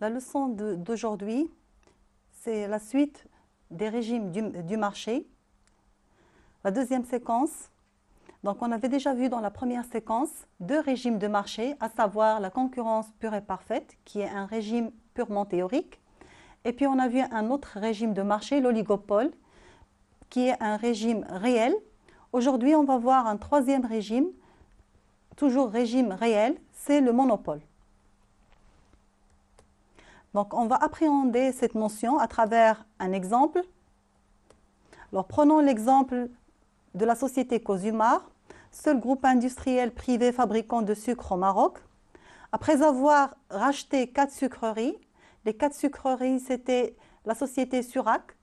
La leçon d'aujourd'hui, c'est la suite des régimes du marché. La deuxième séquence, donc on avait déjà vu dans la première séquence deux régimes de marché, à savoir la concurrence pure et parfaite, qui est un régime purement théorique. Et puis on a vu un autre régime de marché, l'oligopole, qui est un régime réel. Aujourd'hui, on va voir un troisième régime, toujours régime réel, c'est le monopole. Donc, on va appréhender cette notion à travers un exemple. Alors, prenons l'exemple de la société Cosumar, seul groupe industriel privé fabricant de sucre au Maroc. Après avoir racheté 4 sucreries, les 4 sucreries, c'était la société Surac,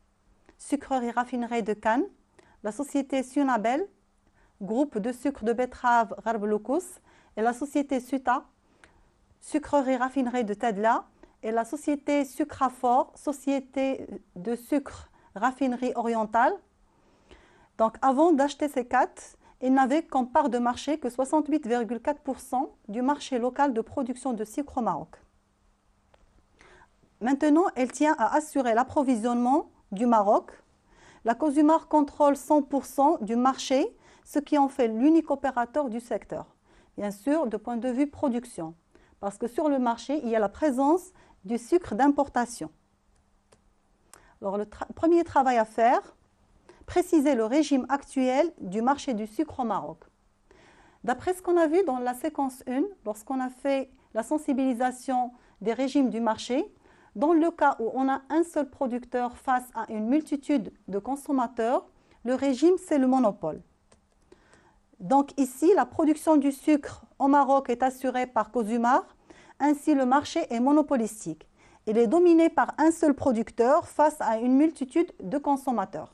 sucrerie raffinerie de Cannes, la société Sunabel, groupe de sucre de betterave Gharbloukous, et la société Suta, sucrerie raffinerie de Tadla, et la société Sucrafor, société de sucre raffinerie orientale. Donc avant d'acheter ces 4, ils n'avaient comme part de marché que 68,4% du marché local de production de sucre au Maroc. Maintenant, elle tient à assurer l'approvisionnement du Maroc. La Cosumar contrôle 100% du marché, ce qui en fait l'unique opérateur du secteur. Bien sûr, de point de vue production, parce que sur le marché, il y a la présence du sucre d'importation. Alors, le premier travail à faire, préciser le régime actuel du marché du sucre au Maroc. D'après ce qu'on a vu dans la séquence 1, lorsqu'on a fait la sensibilisation des régimes du marché, dans le cas où on a un seul producteur face à une multitude de consommateurs, le régime, c'est le monopole. Donc ici, la production du sucre au Maroc est assurée par Cosumar. Ainsi, le marché est monopolistique. Il est dominé par un seul producteur face à une multitude de consommateurs.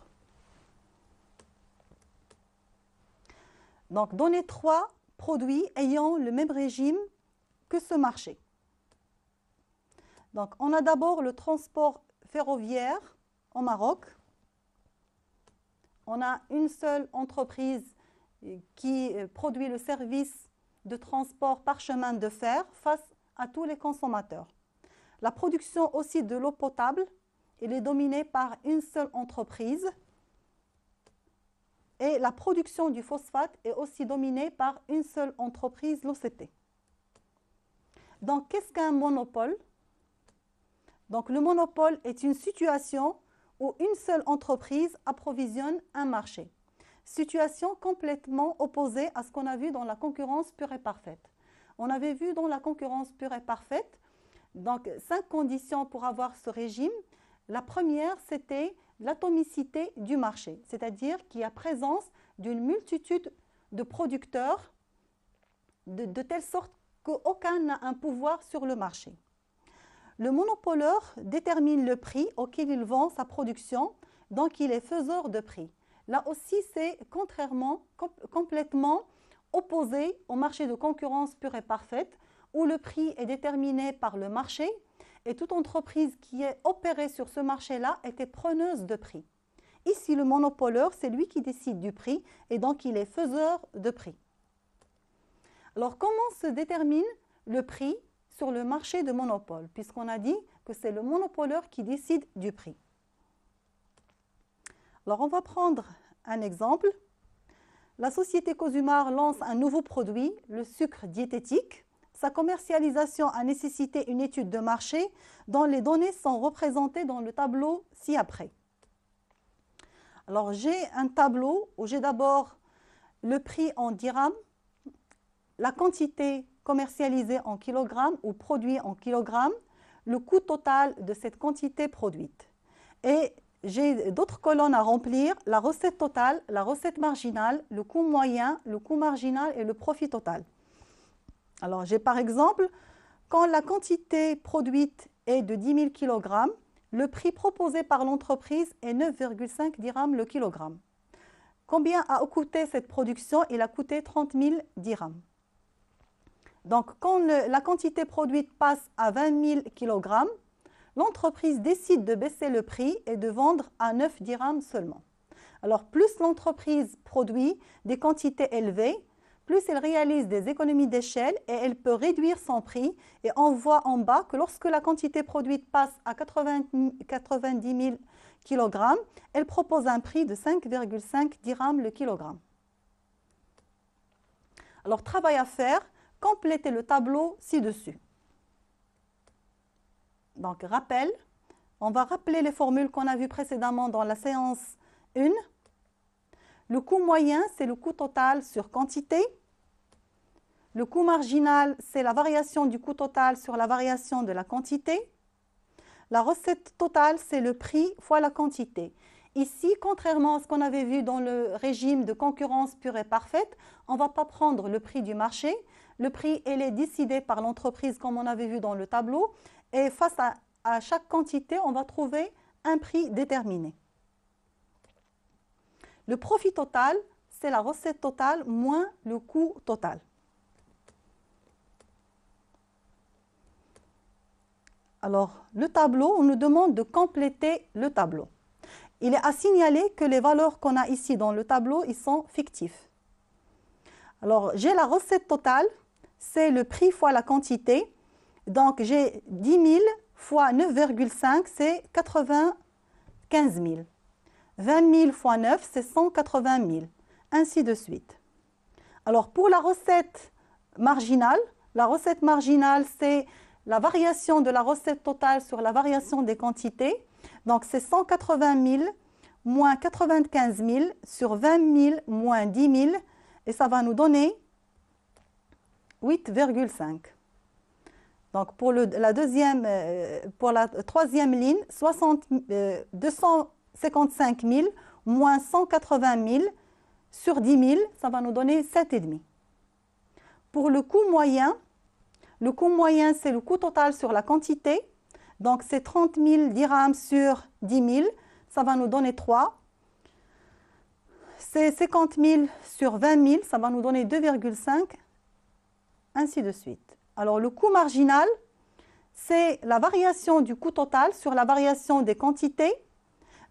Donc, donnez 3 produits ayant le même régime que ce marché. Donc, on a d'abord le transport ferroviaire au Maroc. On a une seule entreprise qui produit le service de transport par chemin de fer face à tous les consommateurs. La production aussi de l'eau potable, elle est dominée par une seule entreprise. Et la production du phosphate est aussi dominée par une seule entreprise, l'OCP. Donc, qu'est-ce qu'un monopole? Donc, le monopole est une situation où une seule entreprise approvisionne un marché. Situation complètement opposée à ce qu'on a vu dans la concurrence pure et parfaite. On avait vu dans la concurrence pure et parfaite, donc 5 conditions pour avoir ce régime. La première, c'était l'atomicité du marché, c'est-à-dire qu'il y a présence d'une multitude de producteurs de telle sorte qu'aucun n'a un pouvoir sur le marché. Le monopoleur détermine le prix auquel il vend sa production, donc il est faiseur de prix. Là aussi, c'est complètement opposé au marché de concurrence pure et parfaite, où le prix est déterminé par le marché, et toute entreprise qui est opérée sur ce marché-là était preneuse de prix. Ici, le monopoleur, c'est lui qui décide du prix, et donc il est faiseur de prix. Alors, comment se détermine le prix sur le marché de monopole, puisqu'on a dit que c'est le monopoleur qui décide du prix? Alors, on va prendre un exemple. La société Cosumar lance un nouveau produit, le sucre diététique. Sa commercialisation a nécessité une étude de marché dont les données sont représentées dans le tableau ci-après. Alors, j'ai un tableau où j'ai d'abord le prix en dirhams, la quantité commercialisée en kilogrammes ou produit en kilogrammes, le coût total de cette quantité produite. Et j'ai d'autres colonnes à remplir, la recette totale, la recette marginale, le coût moyen, le coût marginal et le profit total. Alors, j'ai par exemple, quand la quantité produite est de 10 000 kg, le prix proposé par l'entreprise est 9,5 dirhams le kilogramme. Combien a coûté cette production? Il a coûté 30 000 dirhams. Donc, quand la quantité produite passe à 20 000 kg, l'entreprise décide de baisser le prix et de vendre à 9 dirhams seulement. Alors, plus l'entreprise produit des quantités élevées, plus il réalise des économies d'échelle et elle peut réduire son prix. Et on voit en bas que lorsque la quantité produite passe à 90 000 kg, elle propose un prix de 5,5 dirhams le kilogramme. Alors, travail à faire, complétez le tableau ci-dessus. Donc, rappel, on va rappeler les formules qu'on a vues précédemment dans la séance 1. Le coût moyen, c'est le coût total sur quantité. Le coût marginal, c'est la variation du coût total sur la variation de la quantité. La recette totale, c'est le prix fois la quantité. Ici, contrairement à ce qu'on avait vu dans le régime de concurrence pure et parfaite, on ne va pas prendre le prix du marché. Le prix, il est décidé par l'entreprise comme on avait vu dans le tableau. Et face à chaque quantité, on va trouver un prix déterminé. Le profit total, c'est la recette totale moins le coût total. Alors, le tableau, on nous demande de compléter le tableau. Il est à signaler que les valeurs qu'on a ici dans le tableau, ils sont fictifs. Alors, j'ai la recette totale, c'est le prix fois la quantité. Donc, j'ai 10 000 fois 9,5, c'est 95 000. 20 000 fois 9, c'est 180 000, ainsi de suite. Alors, pour la recette marginale, c'est la variation de la recette totale sur la variation des quantités. Donc, c'est 180 000 moins 95 000 sur 20 000 moins 10 000, et ça va nous donner 8,5. Donc, pour la troisième ligne, 255 000 moins 180 000 sur 10 000, ça va nous donner 7,5. Pour le coût moyen, c'est le coût total sur la quantité. Donc, c'est 30 000 dirhams sur 10 000, ça va nous donner 3. C'est 50 000 sur 20 000, ça va nous donner 2,5, ainsi de suite. Alors, le coût marginal, c'est la variation du coût total sur la variation des quantités.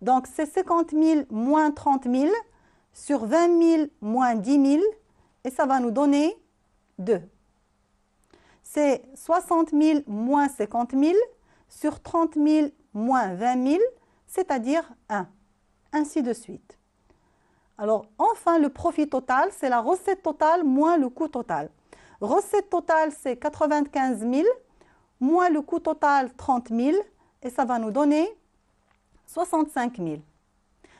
Donc, c'est 50 000 moins 30 000 sur 20 000 moins 10 000, et ça va nous donner 2. C'est 60 000 moins 50 000 sur 30 000 moins 20 000, c'est-à-dire 1, ainsi de suite. Alors, enfin, le profit total, c'est la recette totale moins le coût total. Recette totale, c'est 95 000, moins le coût total, 30 000, et ça va nous donner 65 000.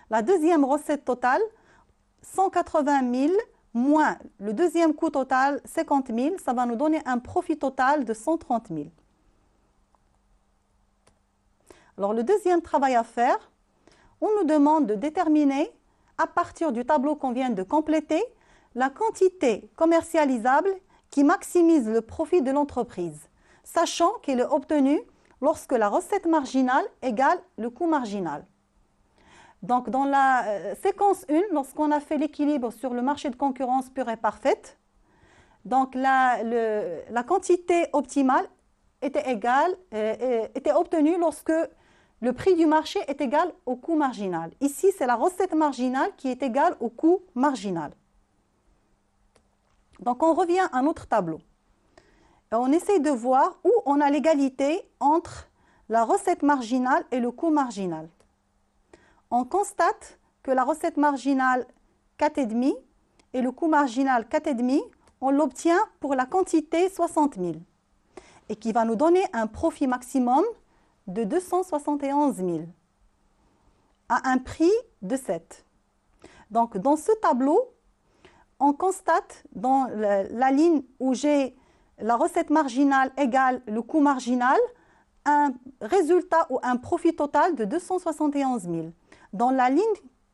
La deuxième recette totale, 180 000, moins le deuxième coût total, 50 000, ça va nous donner un profit total de 130 000. Alors, le deuxième travail à faire, on nous demande de déterminer, à partir du tableau qu'on vient de compléter, la quantité commercialisable qui maximise le profit de l'entreprise, sachant qu'il est obtenu lorsque la recette marginale égale le coût marginal. Donc, dans la séquence 1, lorsqu'on a fait l'équilibre sur le marché de concurrence pure et parfaite, donc la quantité optimale était obtenue lorsque le prix du marché est égal au coût marginal. Ici, c'est la recette marginale qui est égale au coût marginal. Donc, on revient à notre tableau. Et on essaye de voir où on a l'égalité entre la recette marginale et le coût marginal. On constate que la recette marginale 4,5 et le coût marginal 4,5, on l'obtient pour la quantité 60 000 et qui va nous donner un profit maximum de 271 000 à un prix de 7. Donc, dans ce tableau, on constate dans la ligne où j'ai la recette marginale égale le coût marginal, un résultat ou un profit total de 271 000. Dans la ligne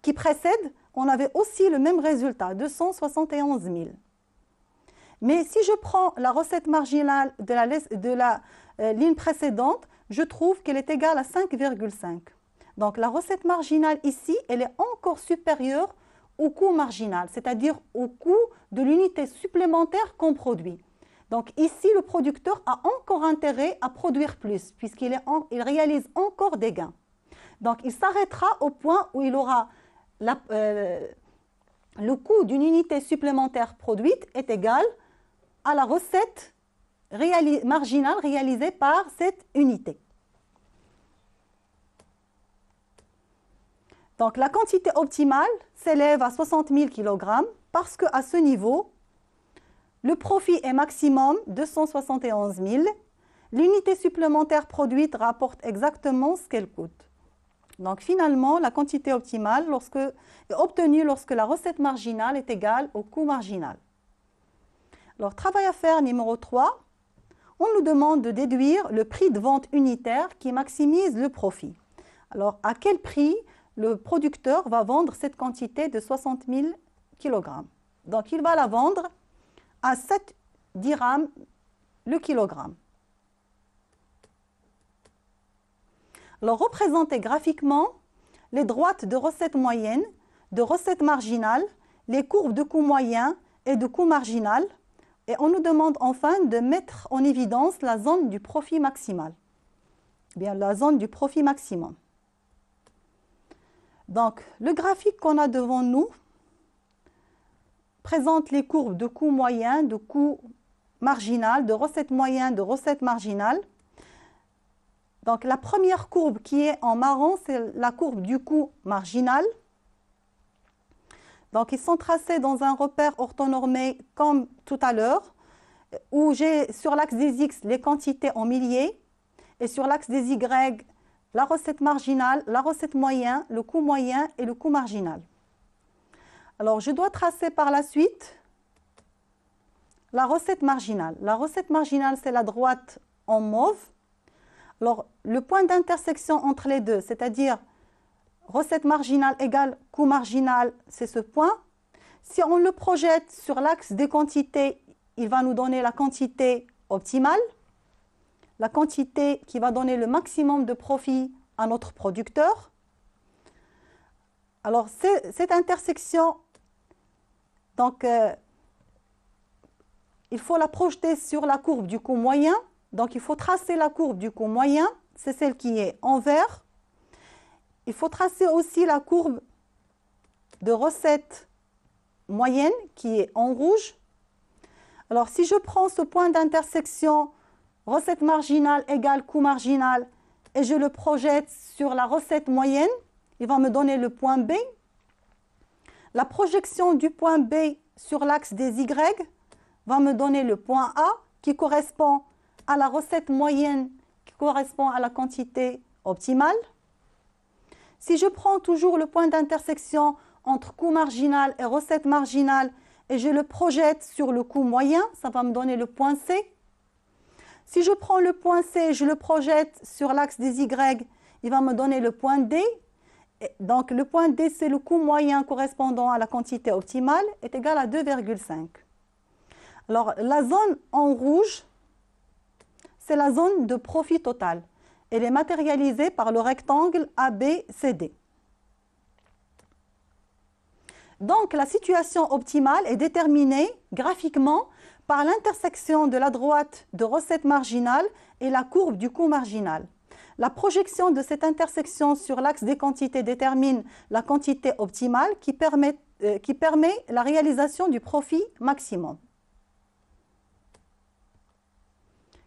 qui précède, on avait aussi le même résultat, 271 000. Mais si je prends la recette marginale de la ligne précédente, je trouve qu'elle est égale à 5,5. Donc la recette marginale ici, elle est encore supérieure au coût marginal, c'est-à-dire au coût de l'unité supplémentaire qu'on produit. Donc ici, le producteur a encore intérêt à produire plus, puisqu'il réalise encore des gains. Donc il s'arrêtera au point où il aura le coût d'une unité supplémentaire produite est égal à la recette marginale réalisée par cette unité. Donc, la quantité optimale s'élève à 60 000 kg parce qu'à ce niveau, le profit est maximum 271 000. L'unité supplémentaire produite rapporte exactement ce qu'elle coûte. Donc, finalement, la quantité optimale est obtenue lorsque la recette marginale est égale au coût marginal. Alors, travail à faire numéro 3. On nous demande de déduire le prix de vente unitaire qui maximise le profit. Alors, à quel prix le producteur va vendre cette quantité de 60 000 kg? Donc, il va la vendre à 7 dirhams le kilogramme. Alors, représentez graphiquement les droites de recette moyenne, de recette marginale, les courbes de coût moyen et de coût marginal. Et on nous demande enfin de mettre en évidence la zone du profit maximal. Bien, la zone du profit maximum. Donc, le graphique qu'on a devant nous présente les courbes de coût moyen, de coût marginal, de recette moyenne, de recette marginale. Donc, la première courbe qui est en marron, c'est la courbe du coût marginal. Donc, ils sont tracés dans un repère orthonormé comme tout à l'heure, où j'ai sur l'axe des X les quantités en milliers et sur l'axe des Y la recette marginale, la recette moyenne, le coût moyen et le coût marginal. Alors, je dois tracer par la suite la recette marginale. La recette marginale, c'est la droite en mauve. Alors, le point d'intersection entre les deux, c'est-à-dire recette marginale égale coût marginal, c'est ce point. Si on le projette sur l'axe des quantités, il va nous donner la quantité optimale, la quantité qui va donner le maximum de profit à notre producteur. Alors, cette intersection, donc, il faut la projeter sur la courbe du coût moyen. Donc, il faut tracer la courbe du coût moyen, c'est celle qui est en vert. Il faut tracer aussi la courbe de recette moyenne qui est en rouge. Alors, si je prends ce point d'intersection, recette marginale égale coût marginal, et je le projette sur la recette moyenne, il va me donner le point B. La projection du point B sur l'axe des Y va me donner le point A qui correspond à la recette moyenne, qui correspond à la quantité optimale. Si je prends toujours le point d'intersection entre coût marginal et recette marginale et je le projette sur le coût moyen, ça va me donner le point C. Si je prends le point C et je le projette sur l'axe des Y, il va me donner le point D. Donc, le point D, c'est le coût moyen correspondant à la quantité optimale, est égal à 2,5. Alors, la zone en rouge, c'est la zone de profit total. Elle est matérialisée par le rectangle ABCD. Donc, la situation optimale est déterminée graphiquement par l'intersection de la droite de recette marginale et la courbe du coût marginal. La projection de cette intersection sur l'axe des quantités détermine la quantité optimale qui permet la réalisation du profit maximum.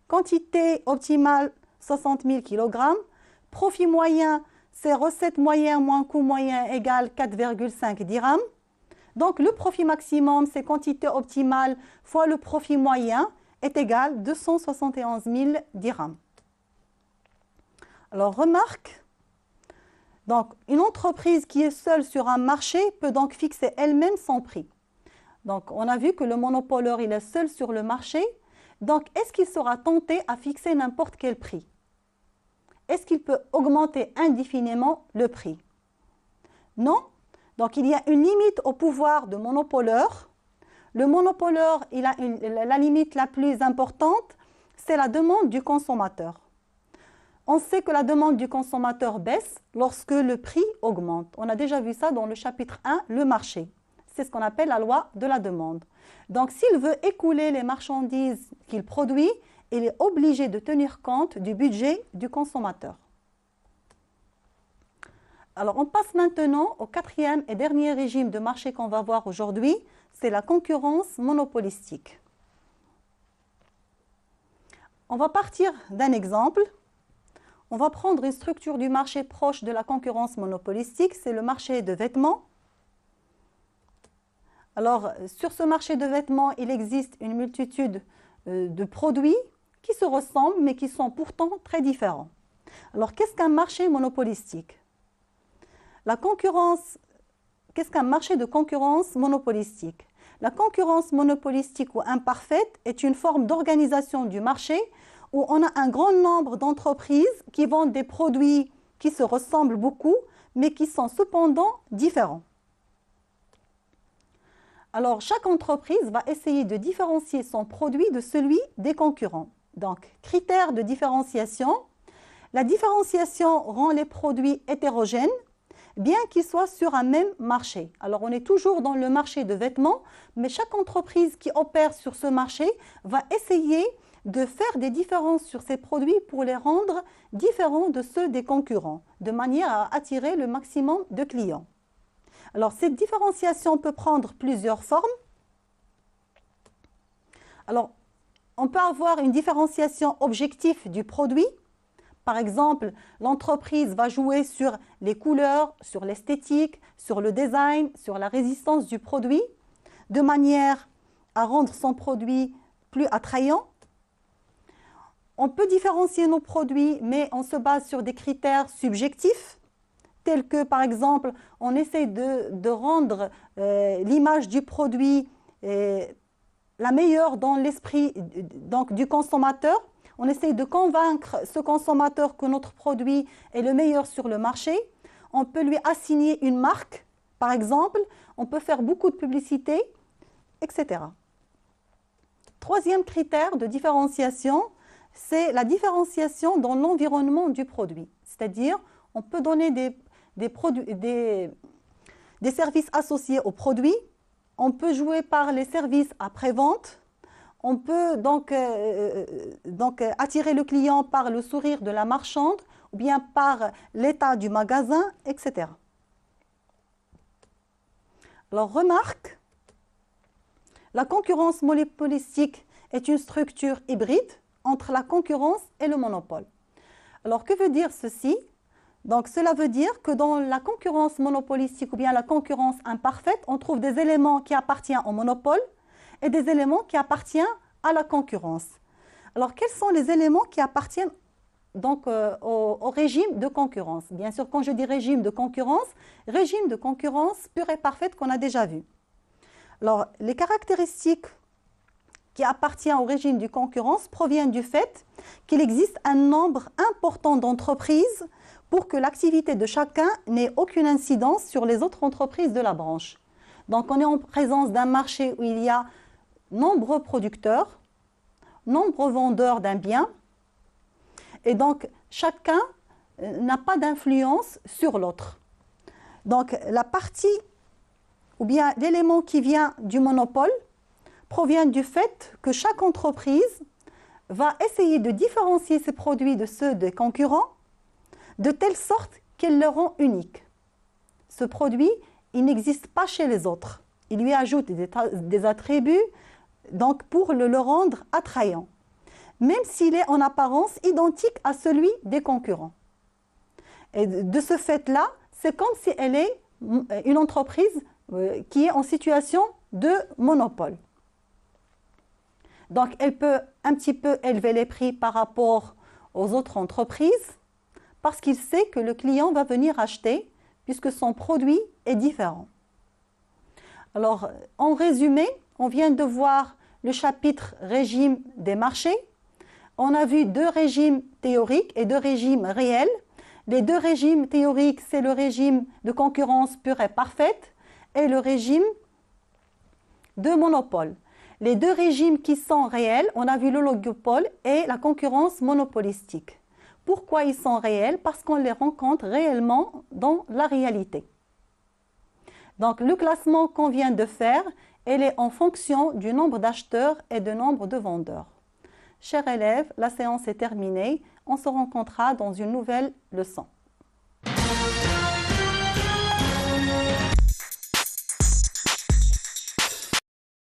Quantité optimale 60 000 kg. Profit moyen, c'est recette moyen moins coût moyen égale 4,5 dirhams. Donc, le profit maximum, c'est quantité optimale fois le profit moyen, est égal à 271 000 dirhams. Alors, remarque, donc, une entreprise qui est seule sur un marché peut donc fixer elle-même son prix. Donc, on a vu que le monopoleur, il est seul sur le marché. Donc, est-ce qu'il sera tenté à fixer n'importe quel prix? Est-ce qu'il peut augmenter indéfiniment le prix? Non. Donc, il y a une limite au pouvoir de monopoleur. Le monopoleur, il a la limite la plus importante, c'est la demande du consommateur. On sait que la demande du consommateur baisse lorsque le prix augmente. On a déjà vu ça dans le chapitre 1, le marché. C'est ce qu'on appelle la loi de la demande. Donc, s'il veut écouler les marchandises qu'il produit, il est obligé de tenir compte du budget du consommateur. Alors, on passe maintenant au quatrième et dernier régime de marché qu'on va voir aujourd'hui, c'est la concurrence monopolistique. On va partir d'un exemple. On va prendre une structure du marché proche de la concurrence monopolistique, c'est le marché de vêtements. Alors, sur ce marché de vêtements, il existe une multitude de produits qui se ressemblent, mais qui sont pourtant très différents. Alors, qu'est-ce qu'un marché monopolistique? Qu'est-ce qu'un marché de concurrence monopolistique? La concurrence monopolistique ou imparfaite est une forme d'organisation du marché où on a un grand nombre d'entreprises qui vendent des produits qui se ressemblent beaucoup, mais qui sont cependant différents. Alors, chaque entreprise va essayer de différencier son produit de celui des concurrents. Donc, critères de différenciation. La différenciation rend les produits hétérogènes, bien qu'ils soient sur un même marché. Alors, on est toujours dans le marché de vêtements, mais chaque entreprise qui opère sur ce marché va essayer de faire des différences sur ces produits pour les rendre différents de ceux des concurrents, de manière à attirer le maximum de clients. Alors, cette différenciation peut prendre plusieurs formes. Alors, on peut avoir une différenciation objective du produit. Par exemple, l'entreprise va jouer sur les couleurs, sur l'esthétique, sur le design, sur la résistance du produit, de manière à rendre son produit plus attrayant. On peut différencier nos produits, mais on se base sur des critères subjectifs, tels que, par exemple, on essaie de rendre l'image du produit la meilleure dans l'esprit du consommateur. On essaie de convaincre ce consommateur que notre produit est le meilleur sur le marché. On peut lui assigner une marque, par exemple. On peut faire beaucoup de publicité, etc. Troisième critère de différenciation, c'est la différenciation dans l'environnement du produit. C'est-à-dire, on peut donner des services associés au produit. On peut jouer par les services après-vente. On peut donc attirer le client par le sourire de la marchande ou bien par l'état du magasin, etc. Alors, remarque, la concurrence monopolistique est une structure hybride entre la concurrence et le monopole. Alors, que veut dire ceci? Donc, cela veut dire que dans la concurrence monopolistique ou bien la concurrence imparfaite, on trouve des éléments qui appartiennent au monopole et des éléments qui appartiennent à la concurrence. Alors, quels sont les éléments qui appartiennent donc au régime de concurrence? Bien sûr, quand je dis régime de concurrence pure et parfaite qu'on a déjà vu. Alors, les caractéristiques qui appartiennent au régime de concurrence proviennent du fait qu'il existe un nombre important d'entreprises pour que l'activité de chacun n'ait aucune incidence sur les autres entreprises de la branche. Donc, on est en présence d'un marché où il y a nombreux producteurs, nombreux vendeurs d'un bien, et donc chacun n'a pas d'influence sur l'autre. Donc, la partie ou bien l'élément qui vient du monopole provient du fait que chaque entreprise va essayer de différencier ses produits de ceux des concurrents de telle sorte qu'elle le rend unique. Ce produit, il n'existe pas chez les autres. Il lui ajoute des attributs donc pour le rendre attrayant, même s'il est en apparence identique à celui des concurrents. Et de ce fait-là, c'est comme si elle est une entreprise qui est en situation de monopole. Donc, elle peut un petit peu élever les prix par rapport aux autres entreprises parce qu'il sait que le client va venir acheter puisque son produit est différent. Alors, en résumé, on vient de voir le chapitre régime des marchés. On a vu deux régimes théoriques et deux régimes réels. Les deux régimes théoriques, c'est le régime de concurrence pure et parfaite et le régime de monopole. Les deux régimes qui sont réels, on a vu l'oligopole et la concurrence monopolistique. Pourquoi ils sont réels? Parce qu'on les rencontre réellement dans la réalité. Donc, le classement qu'on vient de faire, il est en fonction du nombre d'acheteurs et du nombre de vendeurs. Chers élèves, la séance est terminée. On se rencontrera dans une nouvelle leçon.